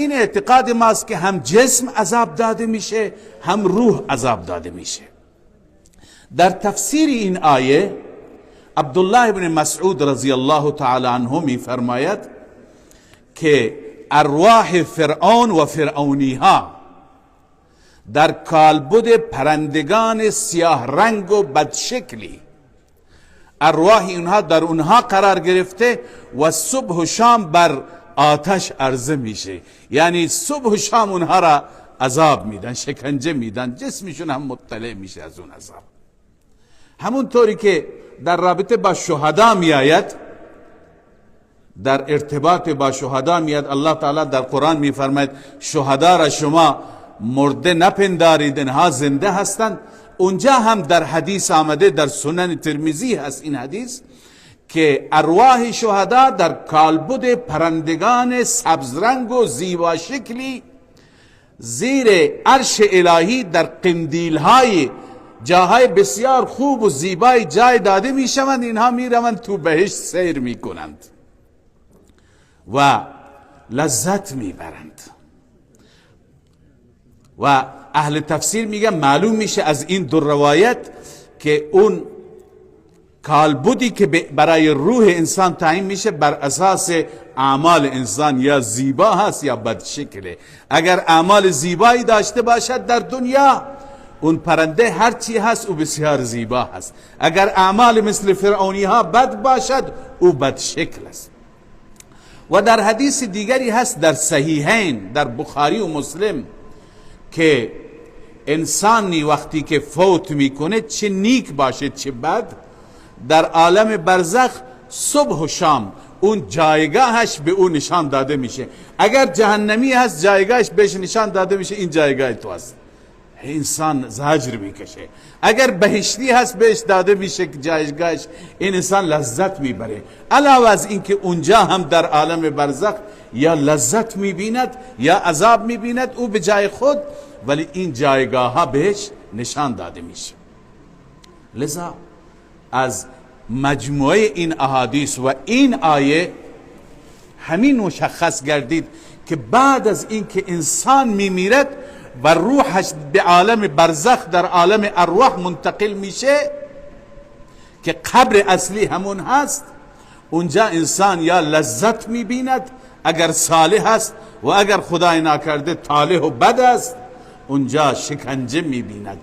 این اعتقاد ماست که هم جسم عذاب داده میشه هم روح عذاب داده میشه. در تفسیر این آیه عبدالله بن مسعود رضی الله تعالی عنه می فرماید که ارواح فرعون و فرعونی ها در کالبد پرندگان سیاه رنگ و بدشکلی، ارواح اونها در اونها قرار گرفته و صبح و شام بر آتش عرضه میشه، یعنی صبح و شام اونها را عذاب میدن، شکنجه میدن، جسمشون هم مطلع میشه از اون عذاب. همونطوری که در رابطه با شهدا می آید، در ارتباط با شهدا می آید، الله تعالی در قرآن می فرماید شهدا را شما مرده نپندارید، اینها زنده هستند. اونجا هم در حدیث آمده، در سنن ترمذی هست این حدیث، که ارواح شهدا در کالبد پرندگان سبزرنگ و زیبا شکلی زیر عرش الهی در قندیل‌های جاهای بسیار خوب و زیبای جای داده می شوند. اینها می روند تو بهشت سیر می کنند و لذت می برند. و اهل تفسیر میگن معلوم میشه از این دو روایت که اون کالبدی که برای روح انسان تعیین میشه بر اساس اعمال انسان یا زیبا هست یا بدشکله. اگر اعمال زیبایی داشته باشد در دنیا، اون پرنده هرچی هست او بسیار زیبا هست. اگر اعمال مثل فرعونی ها بد باشد او بد شکل است. و در حدیث دیگری هست در صحیحین در بخاری و مسلم که انسانی وقتی که فوت میکنه، چه نیک باشه چه بد، در عالم برزخ صبح و شام اون جایگاهش به اون نشان داده میشه. اگر جهنمی هست جایگاهش بهش نشان داده میشه این جایگاه تو است، انسان زجر میکشه. اگر بهشتی هست بهش داده میشه که جایگاهش، این انسان لذت میبره. علاوه از اینکه اونجا هم در عالم برزخ یا لذت میبیند یا عذاب میبیند او به جای خود، ولی این جایگاه ها بهش نشان داده میشه. لذا از مجموعه این احادیث و این آیه همین مشخص گردید که بعد از اینکه انسان میمیرد و روحش به عالم برزخ در عالم ارواح منتقل میشه که قبر اصلی همون هست، اونجا انسان یا لذت میبیند اگر صالح است، و اگر خدای ناکرده طالح و بد است اونجا شکنجه میبیند.